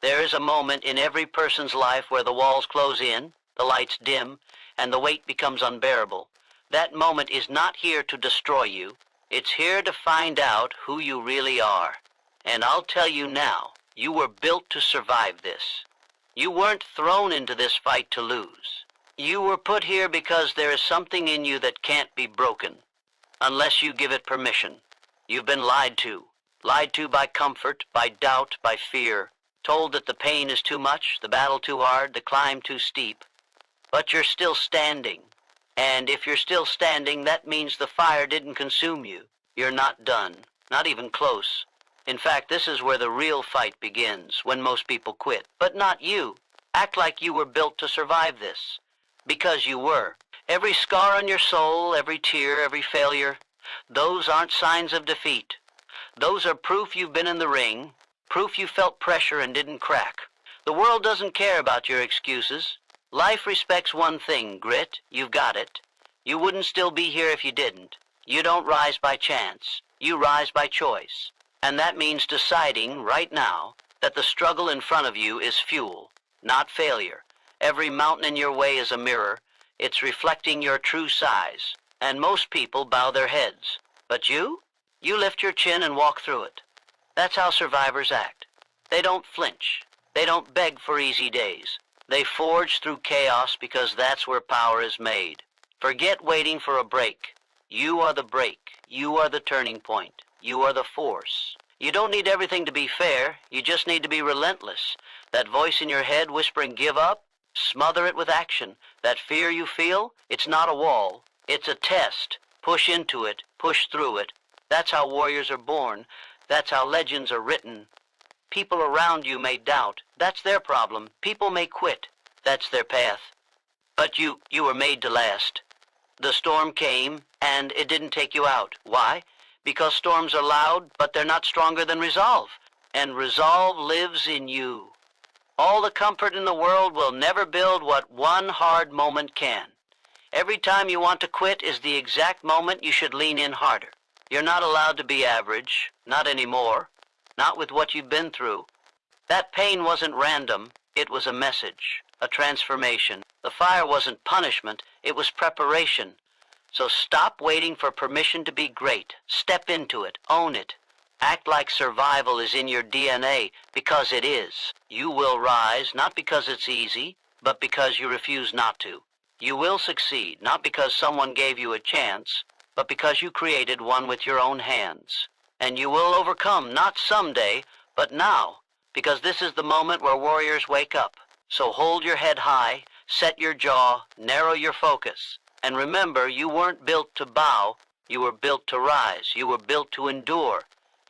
There is a moment in every person's life where the walls close in, the lights dim, and the weight becomes unbearable. That moment is not here to destroy you. It's here to find out who you really are. And I'll tell you now, you were built to survive this. You weren't thrown into this fight to lose. You were put here because there is something in you that can't be broken, unless you give it permission. You've been lied to by comfort, by doubt, by fear, told that the pain is too much, the battle too hard, the climb too steep. But you're still standing. And if you're still standing, that means the fire didn't consume you. You're not done, not even close. In fact, this is where the real fight begins, when most people quit. But not you. Act like you were built to survive this. Because you were. Every scar on your soul, every tear, every failure, those aren't signs of defeat. Those are proof you've been in the ring, proof you felt pressure and didn't crack. The world doesn't care about your excuses. Life respects one thing, grit. You've got it. You wouldn't still be here if you didn't. You don't rise by chance. You rise by choice. And that means deciding right now that the struggle in front of you is fuel, not failure. Every mountain in your way is a mirror. It's reflecting your true size. And most people bow their heads. But you lift your chin and walk through it. That's how survivors act. They don't flinch. They don't beg for easy days. They forge through chaos because that's where power is made. Forget waiting for a break. You are the break. You are the turning point. You are the force. You don't need everything to be fair. You just need to be relentless. That voice in your head whispering, give up, smother it with action. That fear you feel, it's not a wall. It's a test. Push into it. Push through it. That's how warriors are born. That's how legends are written. People around you may doubt. That's their problem. People may quit. That's their path. But you were made to last. The storm came, and it didn't take you out. Why? Because storms are loud, but they're not stronger than resolve. And resolve lives in you. All the comfort in the world will never build what one hard moment can. Every time you want to quit is the exact moment you should lean in harder. You're not allowed to be average. Not anymore. Not with what you've been through. That pain wasn't random. It was a message, a transformation. The fire wasn't punishment. It was preparation. So stop waiting for permission to be great. Step into it. Own it. Act like survival is in your DNA, because it is. You will rise, not because it's easy, but because you refuse not to. You will succeed, not because someone gave you a chance, but because you created one with your own hands. And you will overcome, not someday, but now, because this is the moment where warriors wake up. So hold your head high, set your jaw, narrow your focus. And remember, you weren't built to bow. You were built to rise. You were built to endure.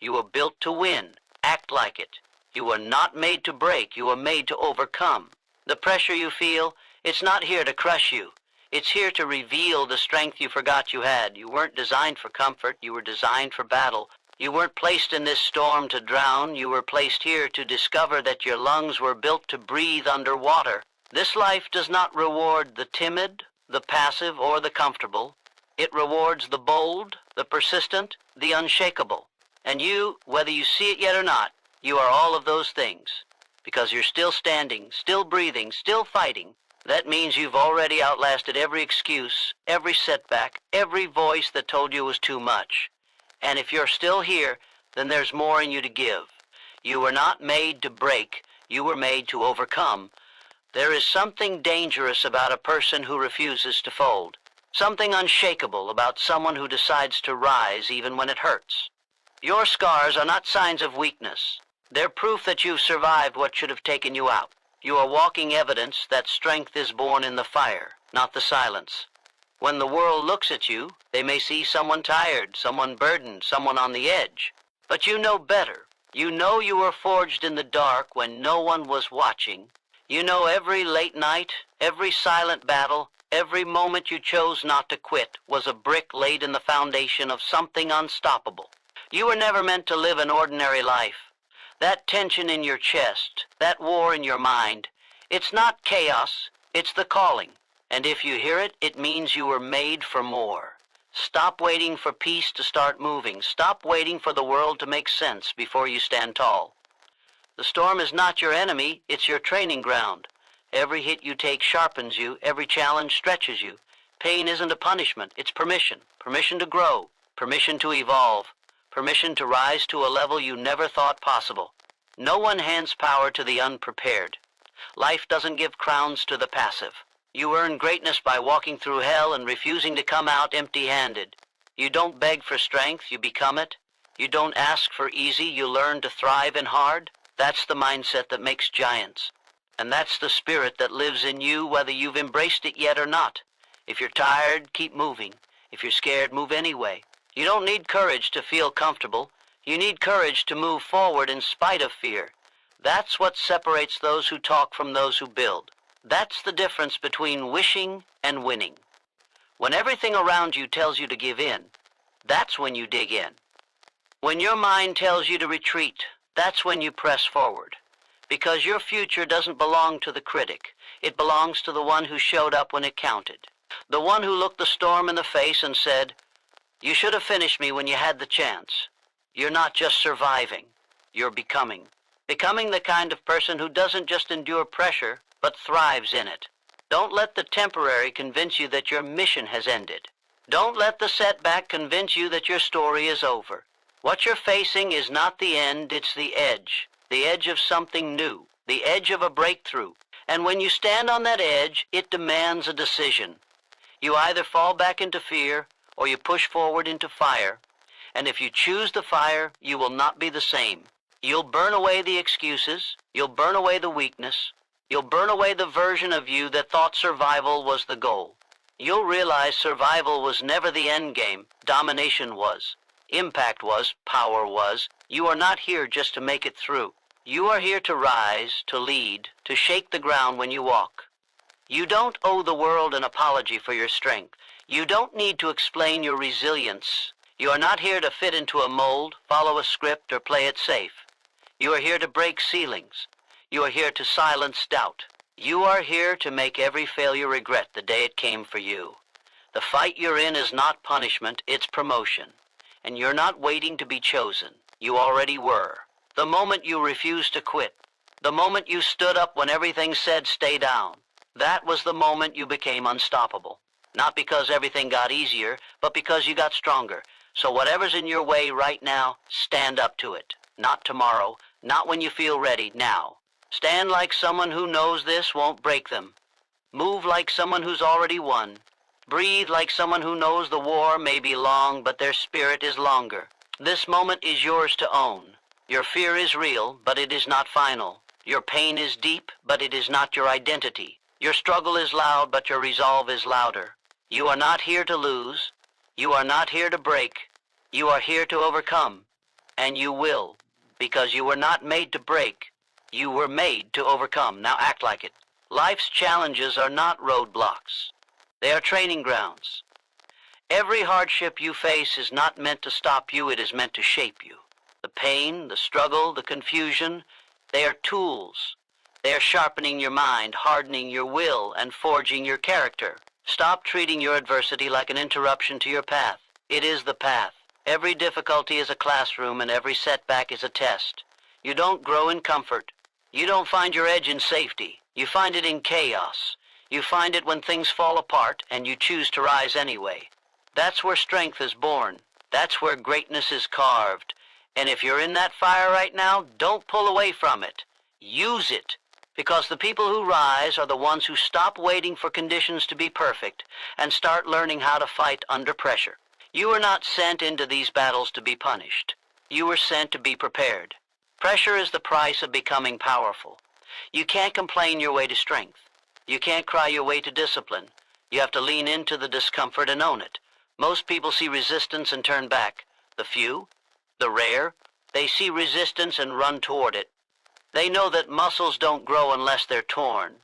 You were built to win. Act like it. You were not made to break. You were made to overcome. The pressure you feel, it's not here to crush you. It's here to reveal the strength you forgot you had. You weren't designed for comfort. You were designed for battle. You weren't placed in this storm to drown. You were placed here to discover that your lungs were built to breathe underwater. This life does not reward the timid, the passive, or the comfortable. It rewards the bold, the persistent, the unshakable. And you, whether you see it yet or not, you are all of those things. Because you're still standing, still breathing, still fighting. That means you've already outlasted every excuse, every setback, every voice that told you it was too much. And if you're still here, then there's more in you to give. You were not made to break. You were made to overcome. There is something dangerous about a person who refuses to fold. Something unshakable about someone who decides to rise even when it hurts. Your scars are not signs of weakness. They're proof that you've survived what should have taken you out. You are walking evidence that strength is born in the fire, not the silence. When the world looks at you, they may see someone tired, someone burdened, someone on the edge. But you know better. You know you were forged in the dark when no one was watching. You know every late night, every silent battle, every moment you chose not to quit was a brick laid in the foundation of something unstoppable. You were never meant to live an ordinary life. That tension in your chest, that war in your mind, it's not chaos, it's the calling. And if you hear it, it means you were made for more. Stop waiting for peace to start moving. Stop waiting for the world to make sense before you stand tall. The storm is not your enemy, it's your training ground. Every hit you take sharpens you, every challenge stretches you. Pain isn't a punishment, it's permission. Permission to grow, permission to evolve, permission to rise to a level you never thought possible. No one hands power to the unprepared. Life doesn't give crowns to the passive. You earn greatness by walking through hell and refusing to come out empty-handed. You don't beg for strength, you become it. You don't ask for easy, you learn to thrive in hard. That's the mindset that makes giants. And that's the spirit that lives in you whether you've embraced it yet or not. If you're tired, keep moving. If you're scared, move anyway. You don't need courage to feel comfortable. You need courage to move forward in spite of fear. That's what separates those who talk from those who build. That's the difference between wishing and winning. When everything around you tells you to give in, that's when you dig in. When your mind tells you to retreat, that's when you press forward. Because your future doesn't belong to the critic. It belongs to the one who showed up when it counted. The one who looked the storm in the face and said, "You should have finished me when you had the chance." You're not just surviving, you're becoming. Becoming the kind of person who doesn't just endure pressure, but thrives in it. Don't let the temporary convince you that your mission has ended. Don't let the setback convince you that your story is over. What you're facing is not the end, it's the edge of something new, the edge of a breakthrough. And when you stand on that edge, it demands a decision. You either fall back into fear, or you push forward into fire. And if you choose the fire, you will not be the same. You'll burn away the excuses, you'll burn away the weakness, you'll burn away the version of you that thought survival was the goal. You'll realize survival was never the end game, domination was. Impact was, power was. You are not here just to make it through. You are here to rise, to lead, to shake the ground when you walk. You don't owe the world an apology for your strength. You don't need to explain your resilience. You are not here to fit into a mold, follow a script, or play it safe. You are here to break ceilings. You are here to silence doubt. You are here to make every failure regret the day it came for you. The fight you're in is not punishment, it's promotion. And you're not waiting to be chosen. You already were. The moment you refused to quit, the moment you stood up when everything said stay down, that was the moment you became unstoppable. Not because everything got easier, but because you got stronger. So whatever's in your way right now, stand up to it. Not tomorrow, not when you feel ready, now. Stand like someone who knows this won't break them. Move like someone who's already won. Breathe like someone who knows the war may be long, but their spirit is longer. This moment is yours to own. Your fear is real, but it is not final. Your pain is deep, but it is not your identity. Your struggle is loud, but your resolve is louder. You are not here to lose. You are not here to break. You are here to overcome. And you will, because you were not made to break. You were made to overcome. Now act like it. Life's challenges are not roadblocks. They are training grounds. Every hardship you face is not meant to stop you, it is meant to shape you. The pain, the struggle, the confusion, they are tools. They are sharpening your mind, hardening your will, and forging your character. Stop treating your adversity like an interruption to your path. It is the path. Every difficulty is a classroom, and every setback is a test. You don't grow in comfort. You don't find your edge in safety. You find it in chaos. You find it when things fall apart, and you choose to rise anyway. That's where strength is born. That's where greatness is carved. And if you're in that fire right now, don't pull away from it. Use it. Because the people who rise are the ones who stop waiting for conditions to be perfect and start learning how to fight under pressure. You were not sent into these battles to be punished. You were sent to be prepared. Pressure is the price of becoming powerful. You can't complain your way to strength. You can't cry your way to discipline. You have to lean into the discomfort and own it. Most people see resistance and turn back. The few, the rare, they see resistance and run toward it. They know that muscles don't grow unless they're torn,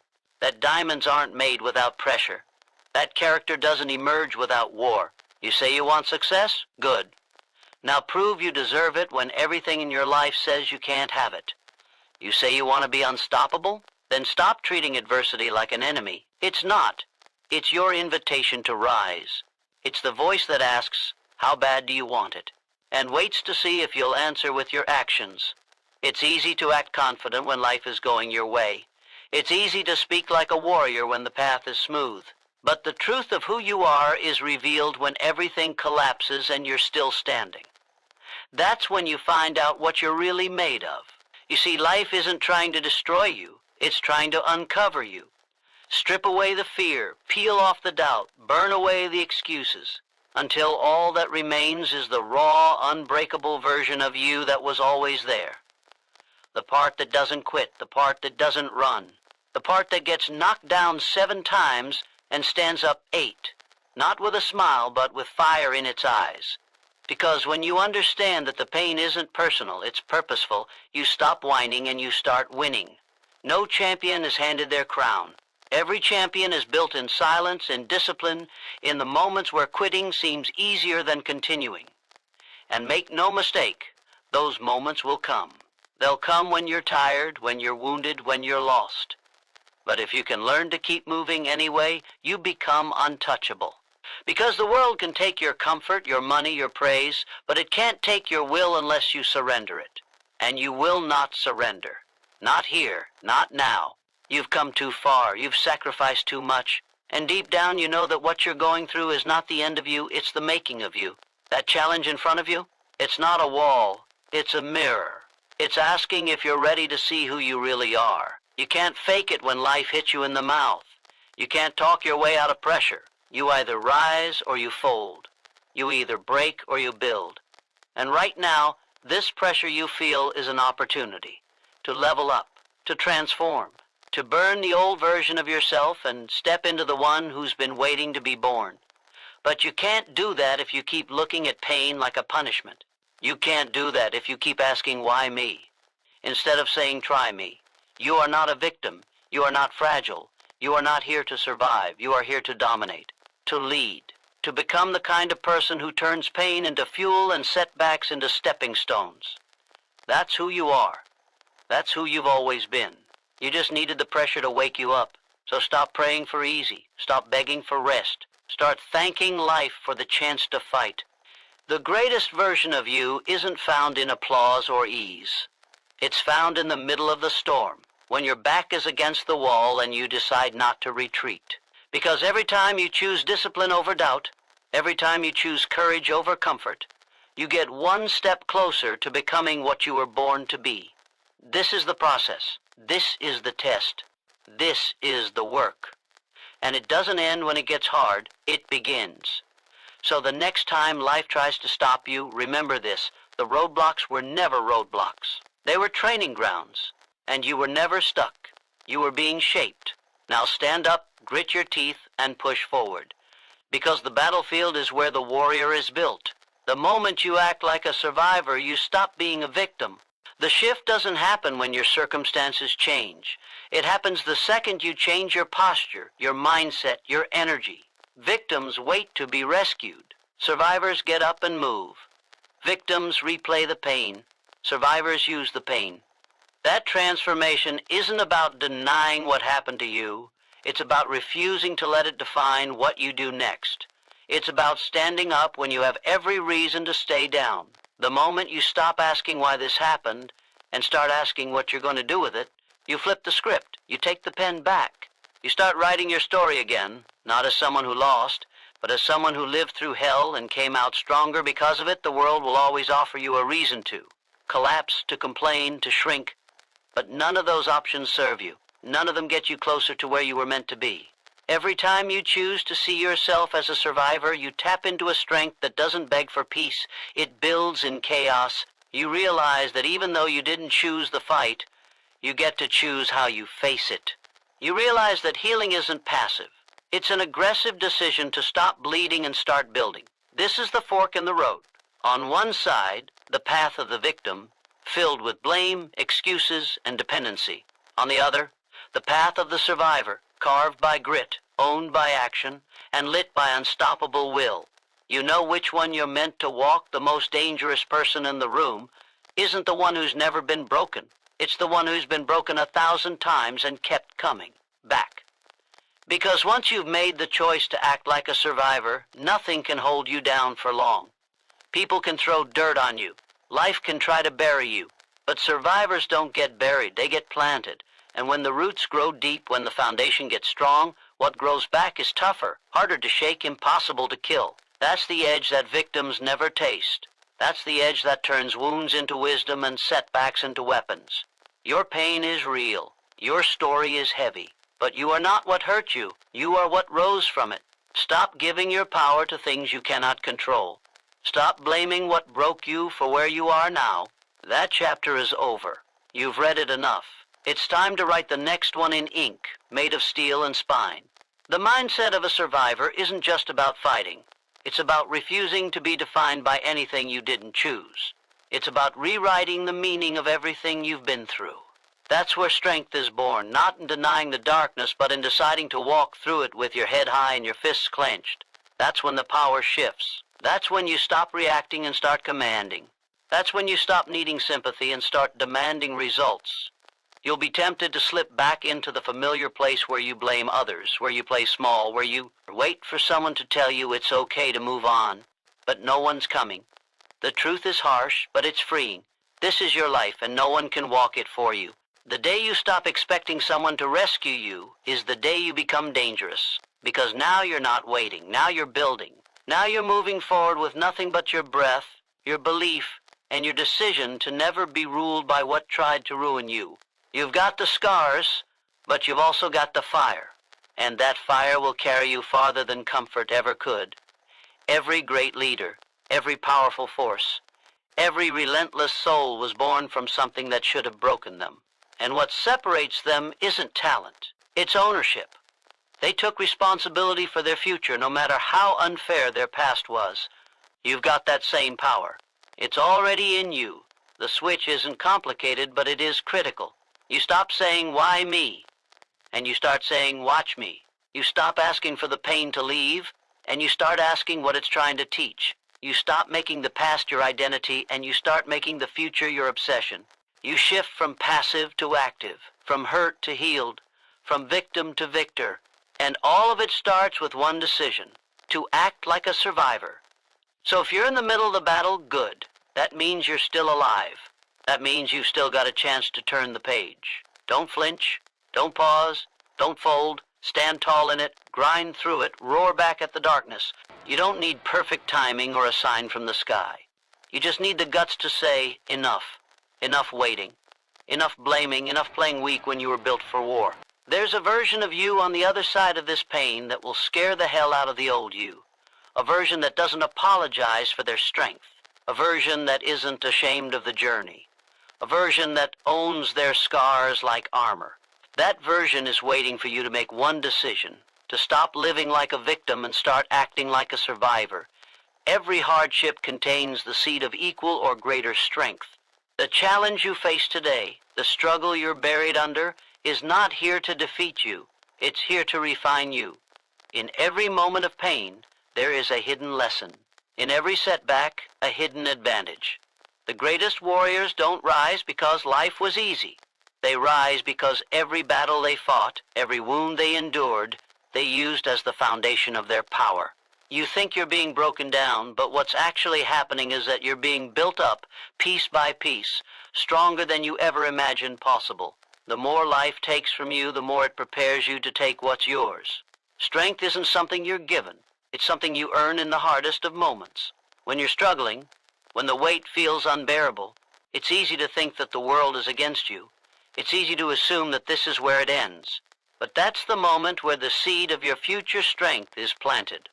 that diamonds aren't made without pressure, that character doesn't emerge without war. You say you want success? Good. Now prove you deserve it when everything in your life says you can't have it. You say you want to be unstoppable? Then stop treating adversity like an enemy. It's not. It's your invitation to rise. It's the voice that asks, how bad do you want it? And waits to see if you'll answer with your actions. It's easy to act confident when life is going your way. It's easy to speak like a warrior when the path is smooth. But the truth of who you are is revealed when everything collapses and you're still standing. That's when you find out what you're really made of. You see, life isn't trying to destroy you. It's trying to uncover you. Strip away the fear, peel off the doubt, burn away the excuses, until all that remains is the raw, unbreakable version of you that was always there. The part that doesn't quit, the part that doesn't run, the part that gets knocked down 7 times and stands up 8, not with a smile, but with fire in its eyes. Because when you understand that the pain isn't personal, it's purposeful, you stop whining and you start winning. No champion is handed their crown. Every champion is built in silence, in discipline, in the moments where quitting seems easier than continuing. And make no mistake, those moments will come. They'll come when you're tired, when you're wounded, when you're lost. But if you can learn to keep moving anyway, you become untouchable. Because the world can take your comfort, your money, your praise, but it can't take your will unless you surrender it. And you will not surrender. Not here, not now. You've come too far, you've sacrificed too much, and deep down you know that what you're going through is not the end of you, it's the making of you. That challenge in front of you, it's not a wall, it's a mirror. It's asking if you're ready to see who you really are. You can't fake it when life hits you in the mouth. You can't talk your way out of pressure. You either rise or you fold. You either break or you build. And right now, this pressure you feel is an opportunity to level up, to transform, to burn the old version of yourself and step into the one who's been waiting to be born. But you can't do that if you keep looking at pain like a punishment. You can't do that if you keep asking, why me? Instead of saying, try me. You are not a victim. You are not fragile. You are not here to survive. You are here to dominate, to lead, to become the kind of person who turns pain into fuel and setbacks into stepping stones. That's who you are. That's who you've always been. You just needed the pressure to wake you up. So stop praying for easy. Stop begging for rest. Start thanking life for the chance to fight. The greatest version of you isn't found in applause or ease. It's found in the middle of the storm, when your back is against the wall and you decide not to retreat. Because every time you choose discipline over doubt, every time you choose courage over comfort, you get one step closer to becoming what you were born to be. This is the process. This is the test. This is the work. And it doesn't end when it gets hard. It begins. So the next time life tries to stop you, remember this. The roadblocks were never roadblocks. They were training grounds. And you were never stuck. You were being shaped. Now stand up, grit your teeth, and push forward. Because the battlefield is where the warrior is built. The moment you act like a survivor, you stop being a victim. The shift doesn't happen when your circumstances change. It happens the second you change your posture, your mindset, your energy. Victims wait to be rescued. Survivors get up and move. Victims replay the pain. Survivors use the pain. That transformation isn't about denying what happened to you. It's about refusing to let it define what you do next. It's about standing up when you have every reason to stay down. The moment you stop asking why this happened and start asking what you're going to do with it, you flip the script. You take the pen back. You start writing your story again, not as someone who lost, but as someone who lived through hell and came out stronger because of it. The world will always offer you a reason to collapse, to complain, to shrink. But none of those options serve you. None of them get you closer to where you were meant to be. Every time you choose to see yourself as a survivor, you tap into a strength that doesn't beg for peace. It builds in chaos. You realize that even though you didn't choose the fight, you get to choose how you face it. You realize that healing isn't passive. It's an aggressive decision to stop bleeding and start building. This is the fork in the road. On one side, the path of the victim, filled with blame, excuses, and dependency. On the other, the path of the survivor, carved by grit, owned by action, and lit by unstoppable will. You know which one you're meant to walk. The most dangerous person in the room isn't the one who's never been broken. It's the one who's been broken 1,000 times and kept coming back. Because once you've made the choice to act like a survivor, nothing can hold you down for long. People can throw dirt on you. Life can try to bury you. But survivors don't get buried, they get planted. And when the roots grow deep, when the foundation gets strong, what grows back is tougher, harder to shake, impossible to kill. That's the edge that victims never taste. That's the edge that turns wounds into wisdom and setbacks into weapons. Your pain is real. Your story is heavy. But you are not what hurt you. You are what rose from it. Stop giving your power to things you cannot control. Stop blaming what broke you for where you are now. That chapter is over. You've read it enough. It's time to write the next one in ink, made of steel and spine. The mindset of a survivor isn't just about fighting. It's about refusing to be defined by anything you didn't choose. It's about rewriting the meaning of everything you've been through. That's where strength is born, not in denying the darkness, but in deciding to walk through it with your head high and your fists clenched. That's when the power shifts. That's when you stop reacting and start commanding. That's when you stop needing sympathy and start demanding results. You'll be tempted to slip back into the familiar place where you blame others, where you play small, where you wait for someone to tell you it's okay to move on. But no one's coming. The truth is harsh, but it's freeing. This is your life, and no one can walk it for you. The day you stop expecting someone to rescue you is the day you become dangerous. Because now you're not waiting. Now you're building. Now you're moving forward with nothing but your breath, your belief, and your decision to never be ruled by what tried to ruin you. You've got the scars, but you've also got the fire. And that fire will carry you farther than comfort ever could. Every great leader, every powerful force, every relentless soul was born from something that should have broken them. And what separates them isn't talent, it's ownership. They took responsibility for their future no matter how unfair their past was. You've got that same power. It's already in you. The switch isn't complicated, but it is critical. You stop saying, "Why me?" and you start saying, "Watch me." You stop asking for the pain to leave, and you start asking what it's trying to teach. You stop making the past your identity, and you start making the future your obsession. You shift from passive to active, from hurt to healed, from victim to victor. And all of it starts with one decision: to act like a survivor. So if you're in the middle of the battle, good. That means you're still alive. That means you've still got a chance to turn the page. Don't flinch. Don't pause. Don't fold. Stand tall in it. Grind through it. Roar back at the darkness. You don't need perfect timing or a sign from the sky. You just need the guts to say, enough. Enough waiting. Enough blaming. Enough playing weak when you were built for war. There's a version of you on the other side of this pain that will scare the hell out of the old you. A version that doesn't apologize for their strength. A version that isn't ashamed of the journey. A version that owns their scars like armor. That version is waiting for you to make one decision, to stop living like a victim and start acting like a survivor. Every hardship contains the seed of equal or greater strength. The challenge you face today, the struggle you're buried under, is not here to defeat you. It's here to refine you. In every moment of pain, there is a hidden lesson. In every setback, a hidden advantage. The greatest warriors don't rise because life was easy. They rise because every battle they fought, every wound they endured, they used as the foundation of their power. You think you're being broken down, but what's actually happening is that you're being built up, piece by piece, stronger than you ever imagined possible. The more life takes from you, the more it prepares you to take what's yours. Strength isn't something you're given. It's something you earn in the hardest of moments. When you're struggling, when the weight feels unbearable, it's easy to think that the world is against you. It's easy to assume that this is where it ends. But that's the moment where the seed of your future strength is planted.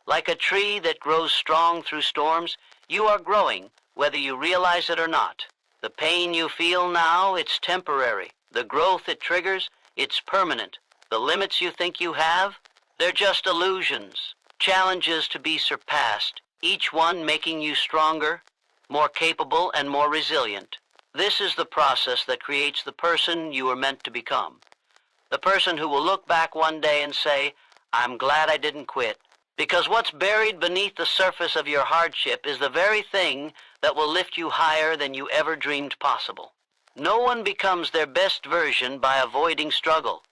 Like a tree that grows strong through storms, you are growing, whether you realize it or not. The pain you feel now, it's temporary. The growth it triggers, it's permanent. The limits you think you have, they're just illusions, challenges to be surpassed, each one making you stronger, more capable, and more resilient. This is the process that creates the person you were meant to become. The person who will look back one day and say, "I'm glad I didn't quit." Because what's buried beneath the surface of your hardship is the very thing that will lift you higher than you ever dreamed possible. No one becomes their best version by avoiding struggle.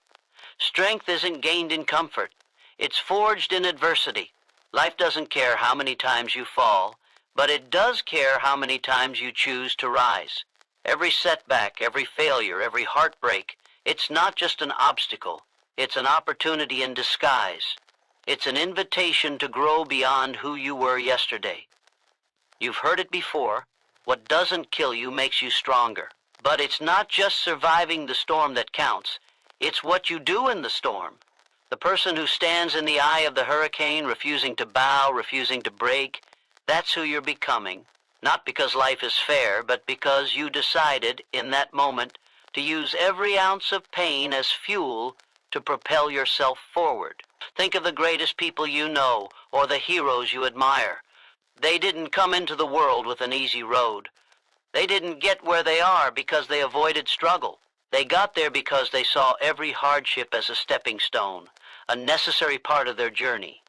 Strength isn't gained in comfort. It's forged in adversity. Life doesn't care how many times you fall, but it does care how many times you choose to rise. Every setback, every failure, every heartbreak, it's not just an obstacle. It's an opportunity in disguise. It's an invitation to grow beyond who you were yesterday. You've heard it before. What doesn't kill you makes you stronger. But it's not just surviving the storm that counts. It's what you do in the storm. The person who stands in the eye of the hurricane, refusing to bow, refusing to break, that's who you're becoming. Not because life is fair, but because you decided in that moment to use every ounce of pain as fuel to propel yourself forward. Think of the greatest people you know, or the heroes you admire. They didn't come into the world with an easy road. They didn't get where they are because they avoided struggle. They got there because they saw every hardship as a stepping stone, a necessary part of their journey.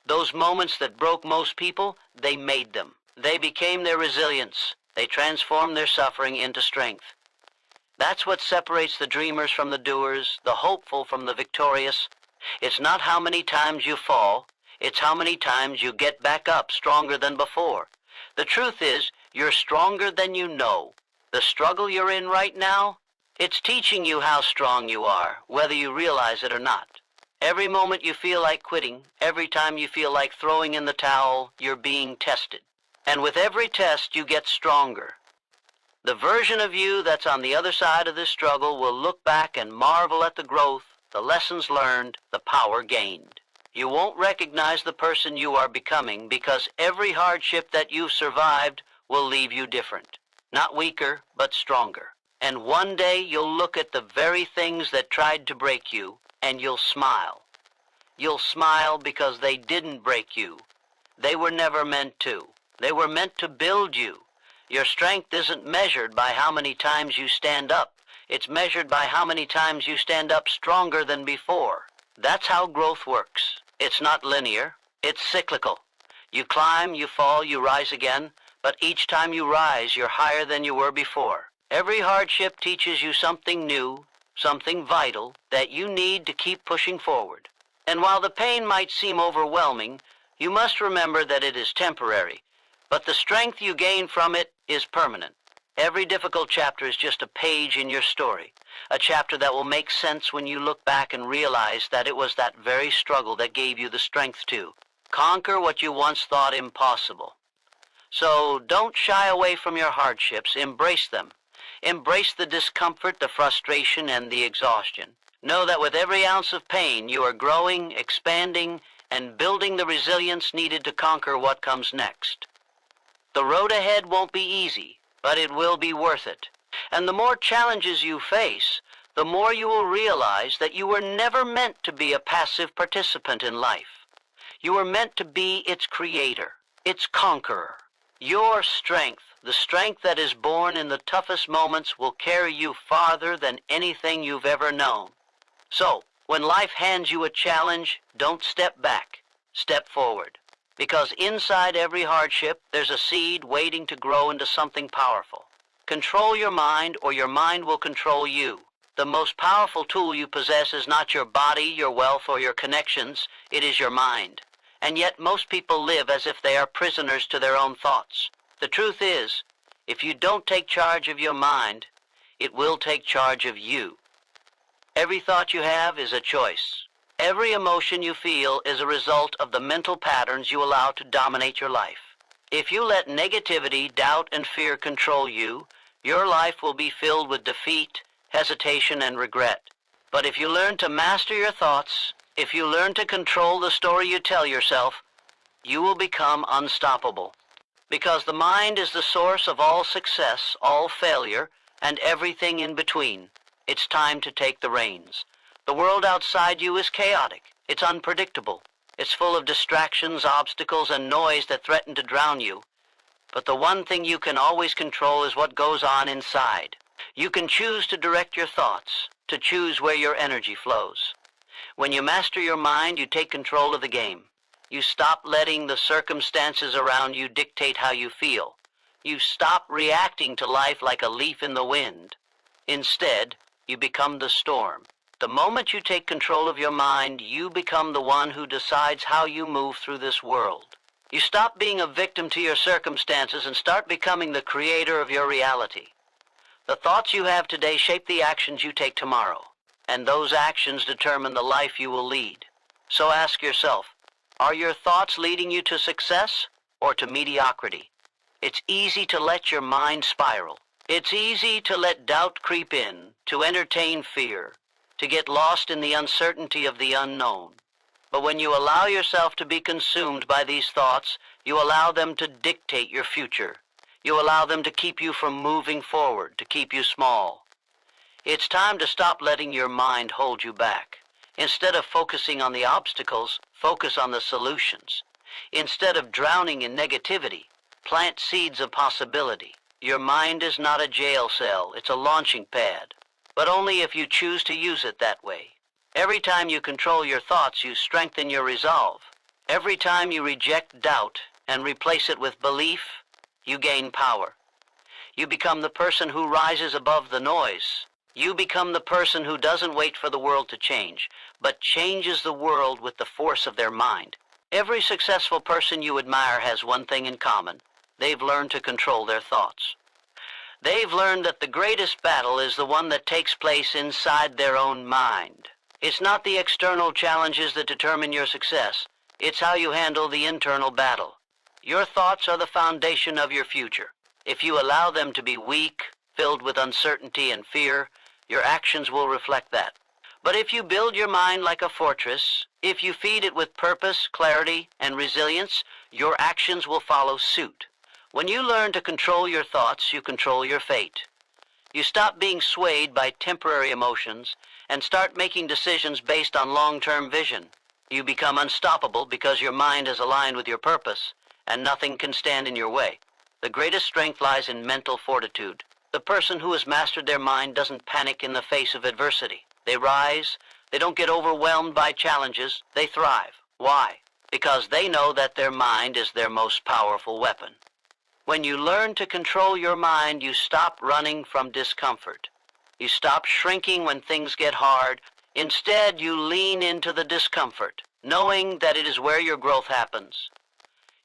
Those moments that broke most people, they made them. They became their resilience. They transformed their suffering into strength. That's what separates the dreamers from the doers, the hopeful from the victorious. It's not how many times you fall, it's how many times you get back up stronger than before. The truth is, you're stronger than you know. The struggle you're in right now, it's teaching you how strong you are, whether you realize it or not. Every moment you feel like quitting, every time you feel like throwing in the towel, you're being tested. And with every test, you get stronger. The version of you that's on the other side of this struggle will look back and marvel at the growth, the lessons learned, the power gained. You won't recognize the person you are becoming because every hardship that you've survived will leave you different. Not weaker, but stronger. And one day you'll look at the very things that tried to break you, and you'll smile. You'll smile because they didn't break you. They were never meant to. They were meant to build you. Your strength isn't measured by how many times you stand up. It's measured by how many times you stand up stronger than before. That's how growth works. It's not linear. It's cyclical. You climb, you fall, you rise again, but each time you rise, you're higher than you were before. Every hardship teaches you something new, something vital that you need to keep pushing forward. And while the pain might seem overwhelming, you must remember that it is temporary, but the strength you gain from it is permanent. Every difficult chapter is just a page in your story, a chapter that will make sense when you look back and realize that it was that very struggle that gave you the strength to conquer what you once thought impossible. So don't shy away from your hardships. Embrace them. Embrace the discomfort, the frustration, and the exhaustion. Know that with every ounce of pain, you are growing, expanding, and building the resilience needed to conquer what comes next. The road ahead won't be easy, but it will be worth it. And the more challenges you face, the more you will realize that you were never meant to be a passive participant in life. You were meant to be its creator, its conqueror. Your strength, the strength that is born in the toughest moments, will carry you farther than anything you've ever known. So, when life hands you a challenge, don't step back, step forward. Because inside every hardship, there's a seed waiting to grow into something powerful. Control your mind, or your mind will control you. The most powerful tool you possess is not your body, your wealth, or your connections. It is your mind. And yet most people live as if they are prisoners to their own thoughts. The truth is, if you don't take charge of your mind, it will take charge of you. Every thought you have is a choice. Every emotion you feel is a result of the mental patterns you allow to dominate your life. If you let negativity, doubt, and fear control you, your life will be filled with defeat, hesitation, and regret. But if you learn to master your thoughts, if you learn to control the story you tell yourself, you will become unstoppable. Because the mind is the source of all success, all failure, and everything in between. It's time to take the reins. The world outside you is chaotic. It's unpredictable. It's full of distractions, obstacles, and noise that threaten to drown you. But the one thing you can always control is what goes on inside. You can choose to direct your thoughts, to choose where your energy flows. When you master your mind, you take control of the game. You stop letting the circumstances around you dictate how you feel. You stop reacting to life like a leaf in the wind. Instead, you become the storm. The moment you take control of your mind, you become the one who decides how you move through this world. You stop being a victim to your circumstances and start becoming the creator of your reality. The thoughts you have today shape the actions you take tomorrow, and those actions determine the life you will lead. So ask yourself, are your thoughts leading you to success or to mediocrity? It's easy to let your mind spiral. It's easy to let doubt creep in, to entertain fear, to get lost in the uncertainty of the unknown. But when you allow yourself to be consumed by these thoughts, you allow them to dictate your future. You allow them to keep you from moving forward, to keep you small. It's time to stop letting your mind hold you back. Instead of focusing on the obstacles, focus on the solutions. Instead of drowning in negativity, plant seeds of possibility. Your mind is not a jail cell, it's a launching pad, but only if you choose to use it that way. Every time you control your thoughts, you strengthen your resolve. Every time you reject doubt and replace it with belief, you gain power. You become the person who rises above the noise. You become the person who doesn't wait for the world to change, but changes the world with the force of their mind. Every successful person you admire has one thing in common. They've learned to control their thoughts. They've learned that the greatest battle is the one that takes place inside their own mind. It's not the external challenges that determine your success. It's how you handle the internal battle. Your thoughts are the foundation of your future. If you allow them to be weak, filled with uncertainty and fear, your actions will reflect that. But if you build your mind like a fortress, if you feed it with purpose, clarity, and resilience, your actions will follow suit. When you learn to control your thoughts, you control your fate. You stop being swayed by temporary emotions and start making decisions based on long-term vision. You become unstoppable because your mind is aligned with your purpose, and nothing can stand in your way. The greatest strength lies in mental fortitude. The person who has mastered their mind doesn't panic in the face of adversity. They rise, they don't get overwhelmed by challenges, they thrive. Why? Because they know that their mind is their most powerful weapon. When you learn to control your mind, you stop running from discomfort. You stop shrinking when things get hard. Instead, you lean into the discomfort, knowing that it is where your growth happens.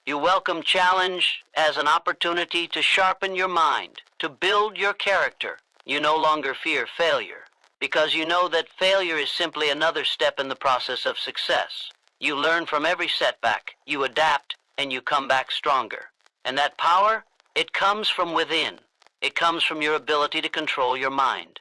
You welcome challenge as an opportunity to sharpen your mind, to build your character. You no longer fear failure, because you know that failure is simply another step in the process of success. You learn from every setback, you adapt, and you come back stronger. And that power, it comes from within. It comes from your ability to control your mind.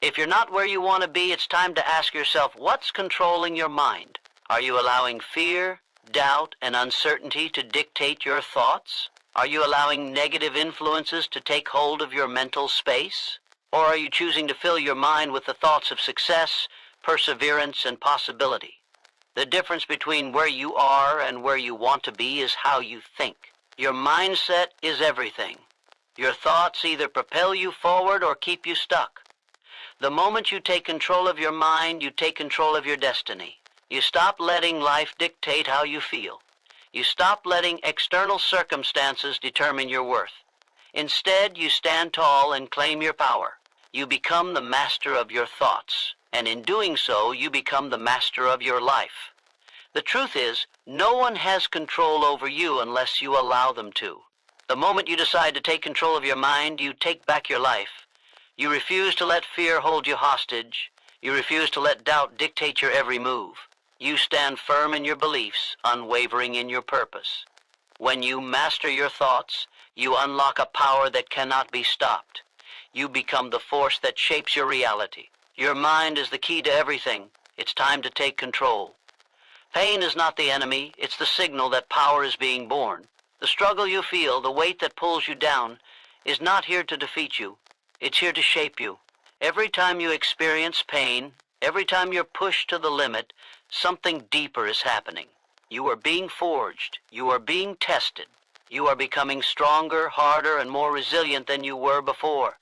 If you're not where you want to be, it's time to ask yourself, what's controlling your mind? Are you allowing fear, doubt, and uncertainty to dictate your thoughts? Are you allowing negative influences to take hold of your mental space? Or are you choosing to fill your mind with the thoughts of success, perseverance, and possibility? The difference between where you are and where you want to be is how you think. Your mindset is everything. Your thoughts either propel you forward or keep you stuck. The moment you take control of your mind, you take control of your destiny. You stop letting life dictate how you feel. You stop letting external circumstances determine your worth. Instead, you stand tall and claim your power. You become the master of your thoughts, and in doing so, you become the master of your life. The truth is, no one has control over you unless you allow them to. The moment you decide to take control of your mind, you take back your life. You refuse to let fear hold you hostage. You refuse to let doubt dictate your every move. You stand firm in your beliefs, unwavering in your purpose. When you master your thoughts, you unlock a power that cannot be stopped. You become the force that shapes your reality. Your mind is the key to everything. It's time to take control. Pain is not the enemy, it's the signal that power is being born. The struggle you feel, the weight that pulls you down, is not here to defeat you. It's here to shape you. Every time you experience pain, every time you're pushed to the limit, something deeper is happening. You are being forged. You are being tested. You are becoming stronger, harder, and more resilient than you were before.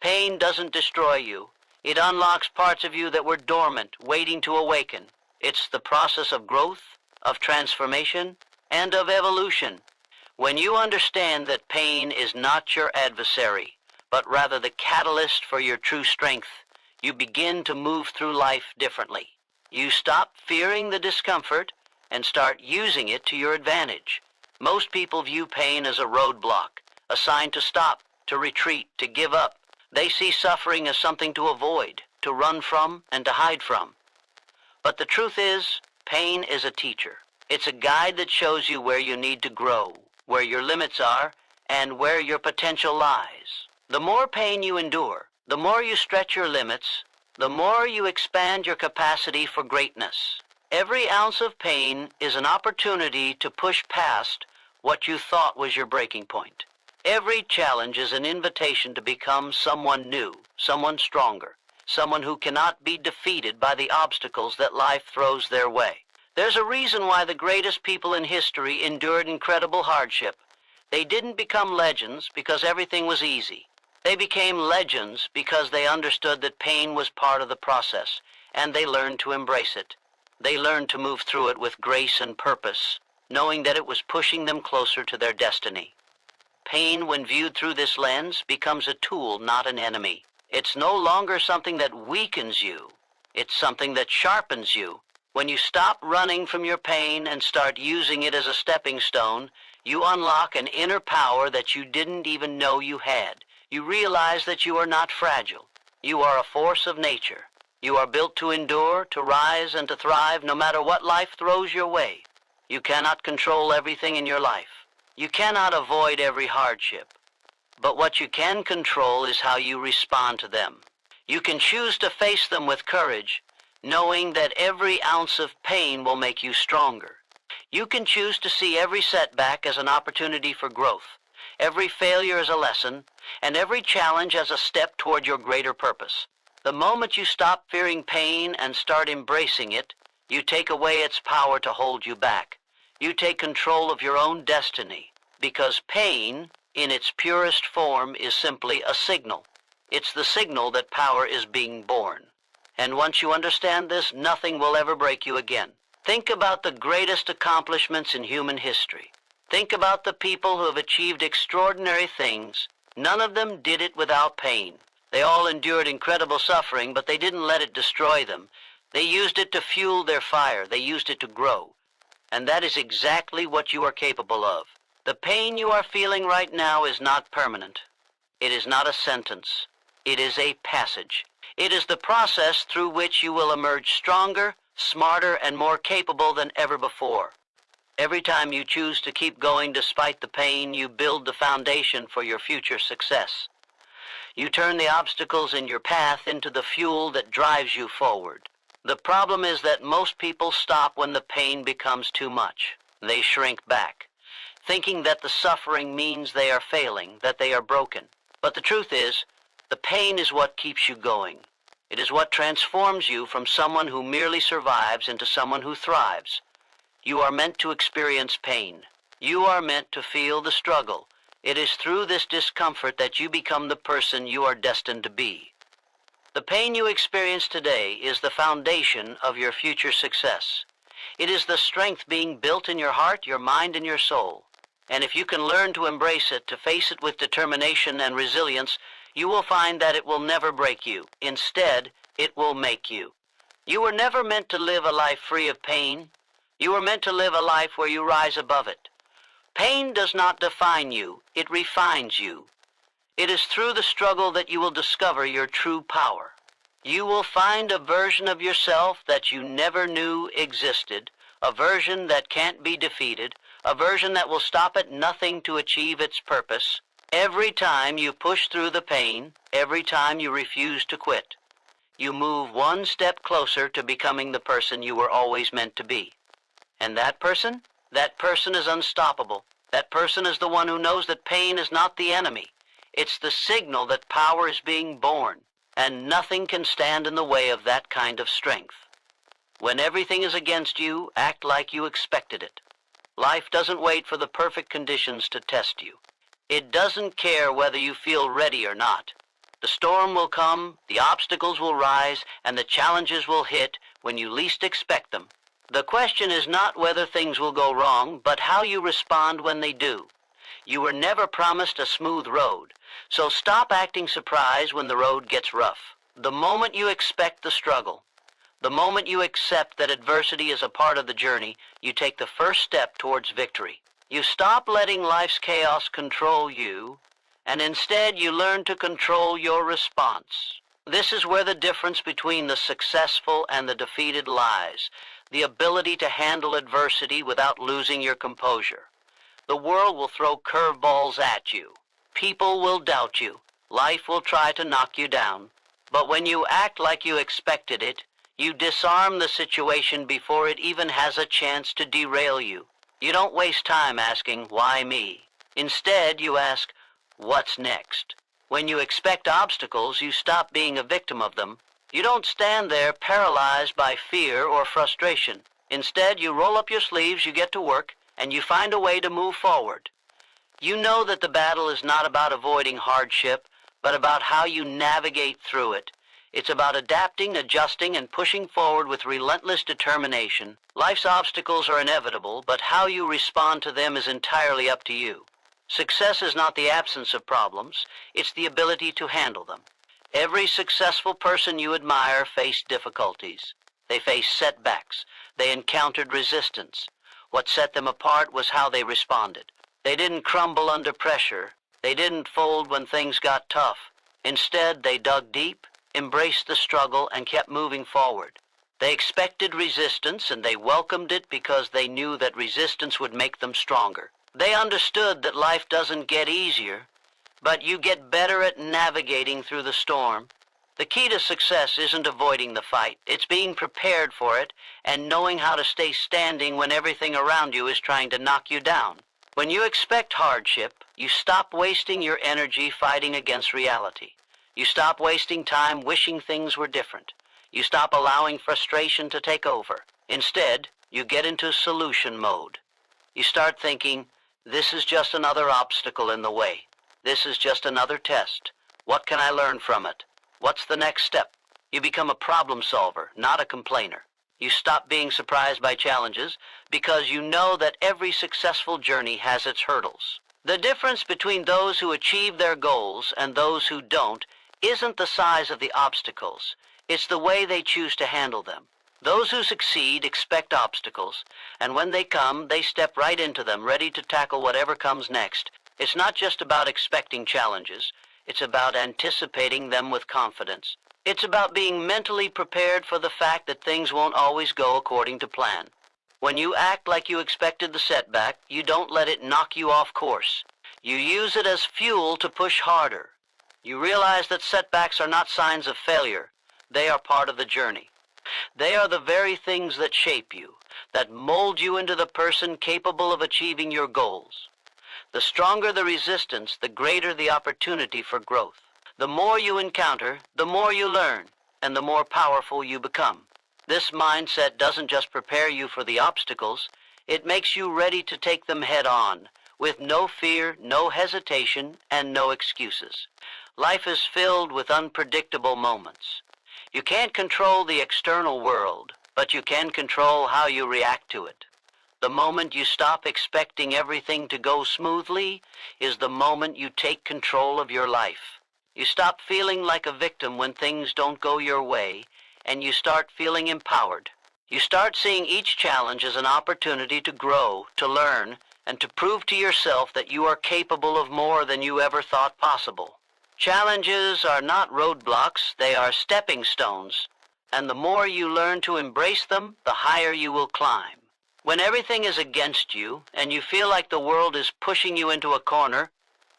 Pain doesn't destroy you. It unlocks parts of you that were dormant, waiting to awaken. It's the process of growth, of transformation, and of evolution. When you understand that pain is not your adversary, but rather the catalyst for your true strength, you begin to move through life differently. You stop fearing the discomfort and start using it to your advantage. Most people view pain as a roadblock, a sign to stop, to retreat, to give up. They see suffering as something to avoid, to run from, and to hide from. But the truth is, pain is a teacher. It's a guide that shows you where you need to grow, where your limits are, and where your potential lies. The more pain you endure, the more you stretch your limits, the more you expand your capacity for greatness. Every ounce of pain is an opportunity to push past what you thought was your breaking point. Every challenge is an invitation to become someone new, someone stronger, someone who cannot be defeated by the obstacles that life throws their way. There's a reason why the greatest people in history endured incredible hardship. They didn't become legends because everything was easy. They became legends because they understood that pain was part of the process, and they learned to embrace it. They learned to move through it with grace and purpose, knowing that it was pushing them closer to their destiny. Pain, when viewed through this lens, becomes a tool, not an enemy. It's no longer something that weakens you. It's something that sharpens you. When you stop running from your pain and start using it as a stepping stone, you unlock an inner power that you didn't even know you had. You realize that you are not fragile. You are a force of nature. You are built to endure, to rise, and to thrive no matter what life throws your way. You cannot control everything in your life. You cannot avoid every hardship. But what you can control is how you respond to them. You can choose to face them with courage, knowing that every ounce of pain will make you stronger. You can choose to see every setback as an opportunity for growth, every failure as a lesson, and every challenge as a step toward your greater purpose. The moment you stop fearing pain and start embracing it, you take away its power to hold you back. You take control of your own destiny, because pain, in its purest form, is simply a signal. It's the signal that power is being born. And once you understand this, nothing will ever break you again. Think about the greatest accomplishments in human history. Think about the people who have achieved extraordinary things. None of them did it without pain. They all endured incredible suffering, but they didn't let it destroy them. They used it to fuel their fire. They used it to grow. And that is exactly what you are capable of. The pain you are feeling right now is not permanent. It is not a sentence. It is a passage. It is the process through which you will emerge stronger, smarter, and more capable than ever before. Every time you choose to keep going despite the pain, you build the foundation for your future success. You turn the obstacles in your path into the fuel that drives you forward. The problem is that most people stop when the pain becomes too much. They shrink back, thinking that the suffering means they are failing, that they are broken. But the truth is, the pain is what keeps you going. It is what transforms you from someone who merely survives into someone who thrives. You are meant to experience pain. You are meant to feel the struggle. It is through this discomfort that you become the person you are destined to be. The pain you experience today is the foundation of your future success. It is the strength being built in your heart, your mind, and your soul. And if you can learn to embrace it, to face it with determination and resilience, you will find that it will never break you. Instead, it will make you. You were never meant to live a life free of pain. You were meant to live a life where you rise above it. Pain does not define you, it refines you. It is through the struggle that you will discover your true power. You will find a version of yourself that you never knew existed, a version that can't be defeated, a version that will stop at nothing to achieve its purpose. Every time you push through the pain, every time you refuse to quit, you move one step closer to becoming the person you were always meant to be. And that person is unstoppable. That person is the one who knows that pain is not the enemy. It's the signal that power is being born, and nothing can stand in the way of that kind of strength. When everything is against you, act like you expected it. Life doesn't wait for the perfect conditions to test you. It doesn't care whether you feel ready or not. The storm will come, the obstacles will rise, and the challenges will hit when you least expect them. The question is not whether things will go wrong, but how you respond when they do. You were never promised a smooth road, so stop acting surprised when the road gets rough. The moment you expect the struggle, the moment you accept that adversity is a part of the journey, you take the first step towards victory. You stop letting life's chaos control you, and instead you learn to control your response. This is where the difference between the successful and the defeated lies, the ability to handle adversity without losing your composure. The world will throw curveballs at you. People will doubt you. Life will try to knock you down. But when you act like you expected it, you disarm the situation before it even has a chance to derail you. You don't waste time asking, "Why me?" Instead, you ask, "What's next?" When you expect obstacles, you stop being a victim of them. You don't stand there paralyzed by fear or frustration. Instead, you roll up your sleeves, you get to work, and you find a way to move forward. You know that the battle is not about avoiding hardship, but about how you navigate through it. It's about adapting, adjusting, and pushing forward with relentless determination. Life's obstacles are inevitable, but how you respond to them is entirely up to you. Success is not the absence of problems, it's the ability to handle them. Every successful person you admire faced difficulties. They faced setbacks. They encountered resistance. What set them apart was how they responded. They didn't crumble under pressure. They didn't fold when things got tough. Instead, they dug deep, embraced the struggle, and kept moving forward. They expected resistance, and they welcomed it because they knew that resistance would make them stronger. They understood that life doesn't get easier, but you get better at navigating through the storm. The key to success isn't avoiding the fight. It's being prepared for it and knowing how to stay standing when everything around you is trying to knock you down. When you expect hardship, you stop wasting your energy fighting against reality. You stop wasting time wishing things were different. You stop allowing frustration to take over. Instead, you get into solution mode. You start thinking, "This is just another obstacle in the way. This is just another test. What can I learn from it? What's the next step?" You become a problem solver, not a complainer. You stop being surprised by challenges because you know that every successful journey has its hurdles. The difference between those who achieve their goals and those who don't isn't the size of the obstacles. It's the way they choose to handle them. Those who succeed expect obstacles, and when they come, they step right into them, ready to tackle whatever comes next. It's not just about expecting challenges. It's about anticipating them with confidence. It's about being mentally prepared for the fact that things won't always go according to plan. When you act like you expected the setback, you don't let it knock you off course. You use it as fuel to push harder. You realize that setbacks are not signs of failure. They are part of the journey. They are the very things that shape you, that mold you into the person capable of achieving your goals. The stronger the resistance, the greater the opportunity for growth. The more you encounter, the more you learn, and the more powerful you become. This mindset doesn't just prepare you for the obstacles, it makes you ready to take them head on, with no fear, no hesitation, and no excuses. Life is filled with unpredictable moments. You can't control the external world, but you can control how you react to it. The moment you stop expecting everything to go smoothly is the moment you take control of your life. You stop feeling like a victim when things don't go your way, and you start feeling empowered. You start seeing each challenge as an opportunity to grow, to learn, and to prove to yourself that you are capable of more than you ever thought possible. Challenges are not roadblocks, they are stepping stones, and the more you learn to embrace them, the higher you will climb. When everything is against you, and you feel like the world is pushing you into a corner,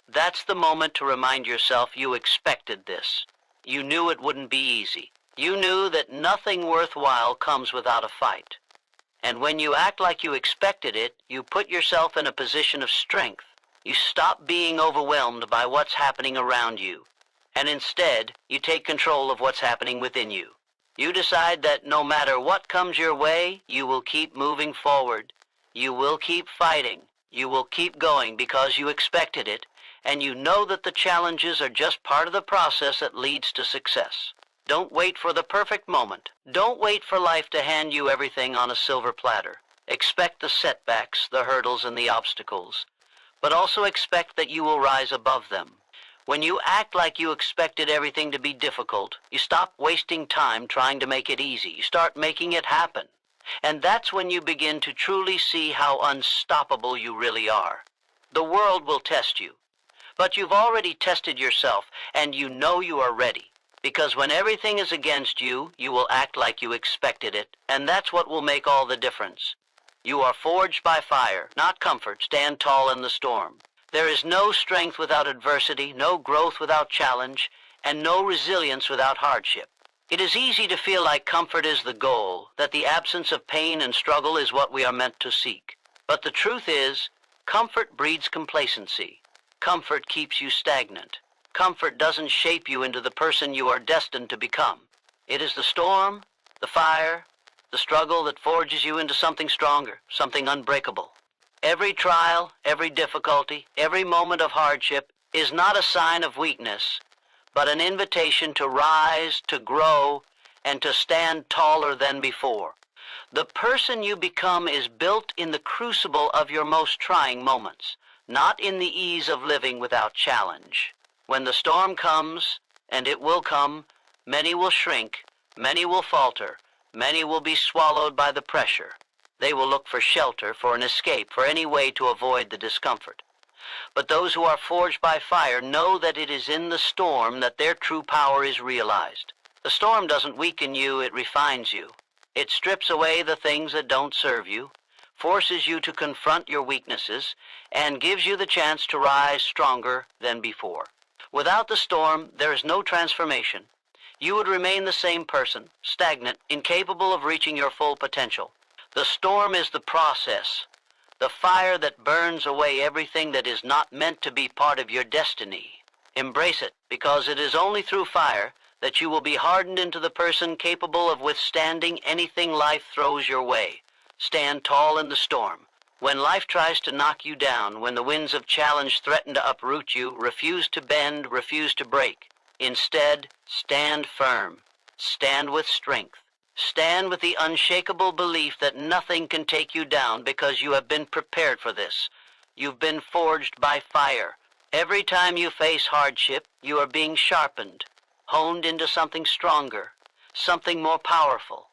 that's the moment to remind yourself you expected this. You knew it wouldn't be easy. You knew that nothing worthwhile comes without a fight. And when you act like you expected it, you put yourself in a position of strength. You stop being overwhelmed by what's happening around you, and instead, you take control of what's happening within you. You decide that no matter what comes your way, you will keep moving forward. You will keep fighting. You will keep going because you expected it, and you know that the challenges are just part of the process that leads to success. Don't wait for the perfect moment. Don't wait for life to hand you everything on a silver platter. Expect the setbacks, the hurdles, and the obstacles, but also expect that you will rise above them. When you act like you expected everything to be difficult, you stop wasting time trying to make it easy. You start making it happen. And that's when you begin to truly see how unstoppable you really are. The world will test you, But you've already tested yourself, and you know you are ready. Because when everything is against you, you will act like you expected it, and that's what will make all the difference. You are forged by fire, not comfort. Stand tall in the storm. There is no strength without adversity, no growth without challenge, and no resilience without hardship. It is easy to feel like comfort is the goal, that the absence of pain and struggle is what we are meant to seek. But the truth is, comfort breeds complacency. Comfort keeps you stagnant. Comfort doesn't shape you into the person you are destined to become. It is the storm, the fire, the struggle that forges you into something stronger, something unbreakable. Every trial, every difficulty, every moment of hardship is not a sign of weakness, but an invitation to rise, to grow, and to stand taller than before. The person you become is built in the crucible of your most trying moments, not in the ease of living without challenge. When the storm comes, and it will come, many will shrink, many will falter, many will be swallowed by the pressure. They will look for shelter, for an escape, for any way to avoid the discomfort. But those who are forged by fire know that it is in the storm that their true power is realized. The storm doesn't weaken you, it refines you. It strips away the things that don't serve you, forces you to confront your weaknesses, and gives you the chance to rise stronger than before. Without the storm, there is no transformation. You would remain the same person, stagnant, incapable of reaching your full potential. The storm is the process, the fire that burns away everything that is not meant to be part of your destiny. Embrace it, because it is only through fire that you will be hardened into the person capable of withstanding anything life throws your way. Stand tall in the storm. When life tries to knock you down, when the winds of challenge threaten to uproot you, refuse to bend, refuse to break. Instead, stand firm. Stand with strength. Stand with the unshakable belief that nothing can take you down because you have been prepared for this. You've been forged by fire. Every time you face hardship, you are being sharpened, honed into something stronger, something more powerful.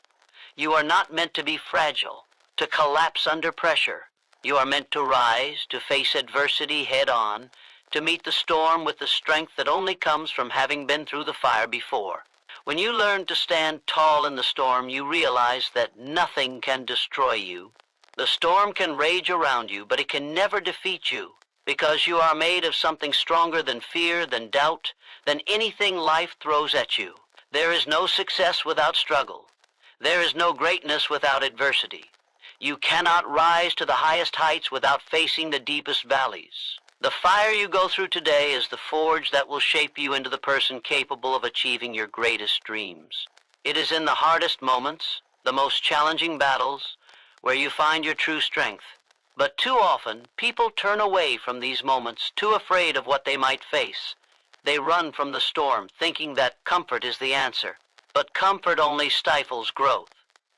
You are not meant to be fragile, to collapse under pressure. You are meant to rise, to face adversity head on, to meet the storm with the strength that only comes from having been through the fire before. When you learn to stand tall in the storm, you realize that nothing can destroy you. The storm can rage around you, but it can never defeat you, because you are made of something stronger than fear, than doubt, than anything life throws at you. There is no success without struggle. There is no greatness without adversity. You cannot rise to the highest heights without facing the deepest valleys. The fire you go through today is the forge that will shape you into the person capable of achieving your greatest dreams. It is in the hardest moments, the most challenging battles, where you find your true strength. But too often, people turn away from these moments, too afraid of what they might face. They run from the storm, thinking that comfort is the answer. But comfort only stifles growth.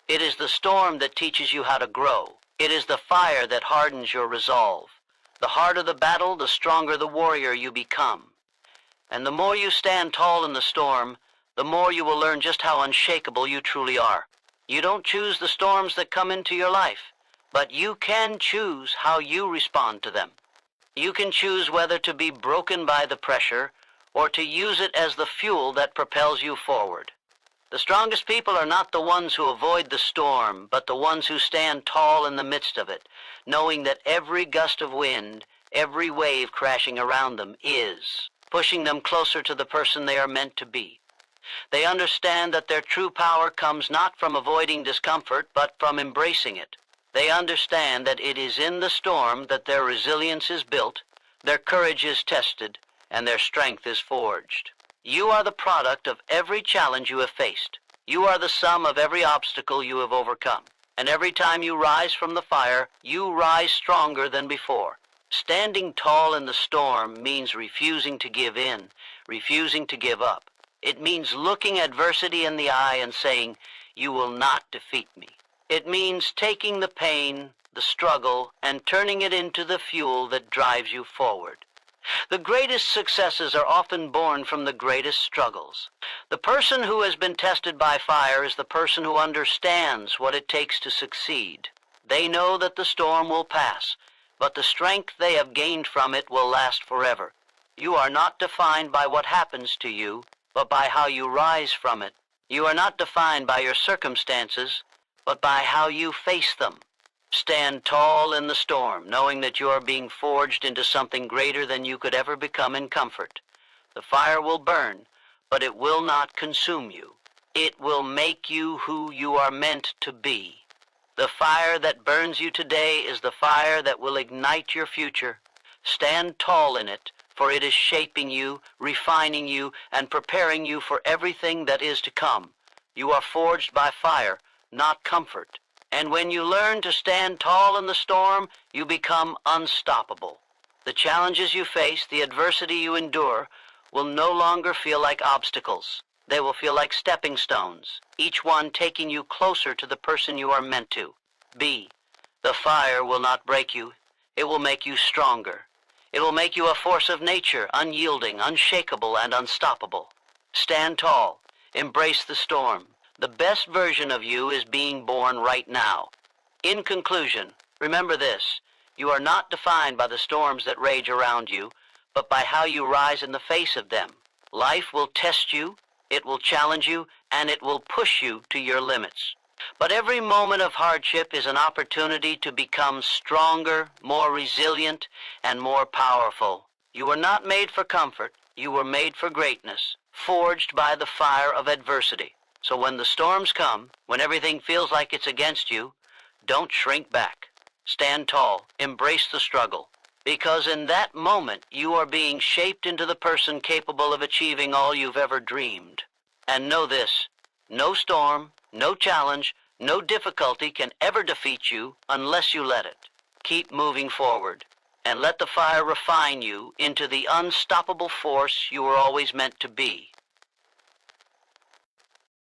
It is the storm that teaches you how to grow. It is the fire that hardens your resolve. The harder the battle, the stronger the warrior you become. And the more you stand tall in the storm, the more you will learn just how unshakable you truly are. You don't choose the storms that come into your life, but you can choose how you respond to them. You can choose whether to be broken by the pressure or to use it as the fuel that propels you forward. The strongest people are not the ones who avoid the storm, but the ones who stand tall in the midst of it, knowing that every gust of wind, every wave crashing around them is pushing them closer to the person they are meant to be. They understand that their true power comes not from avoiding discomfort, but from embracing it. They understand that it is in the storm that their resilience is built, their courage is tested, and their strength is forged. You are the product of every challenge you have faced. You are the sum of every obstacle you have overcome. And every time you rise from the fire, you rise stronger than before. Standing tall in the storm means refusing to give in, refusing to give up. It means looking adversity in the eye and saying, "You will not defeat me." It means taking the pain, the struggle, and turning it into the fuel that drives you forward. The greatest successes are often born from the greatest struggles. The person who has been tested by fire is the person who understands what it takes to succeed. They know that the storm will pass, but the strength they have gained from it will last forever. You are not defined by what happens to you, but by how you rise from it. You are not defined by your circumstances, but by how you face them. Stand tall in the storm, knowing that you are being forged into something greater than you could ever become in comfort. The fire will burn, but it will not consume you. It will make you who you are meant to be. The fire that burns you today is the fire that will ignite your future. Stand tall in it, for it is shaping you, refining you, and preparing you for everything that is to come. You are forged by fire, not comfort. And when you learn to stand tall in the storm, you become unstoppable. The challenges you face, the adversity you endure, will no longer feel like obstacles. They will feel like stepping stones, each one taking you closer to the person you are meant to be. The fire will not break you. It will make you stronger. It will make you a force of nature, unyielding, unshakable, and unstoppable. Stand tall. Embrace the storm. The best version of you is being born right now. In conclusion, remember this: you are not defined by the storms that rage around you, but by how you rise in the face of them. Life will test you, it will challenge you, and it will push you to your limits. But every moment of hardship is an opportunity to become stronger, more resilient, and more powerful. You were not made for comfort. You were made for greatness, forged by the fire of adversity. So when the storms come, when everything feels like it's against you, don't shrink back. Stand tall. Embrace the struggle. Because in that moment, you are being shaped into the person capable of achieving all you've ever dreamed. And know this: no storm, no challenge, no difficulty can ever defeat you unless you let it. Keep moving forward, and let the fire refine you into the unstoppable force you were always meant to be.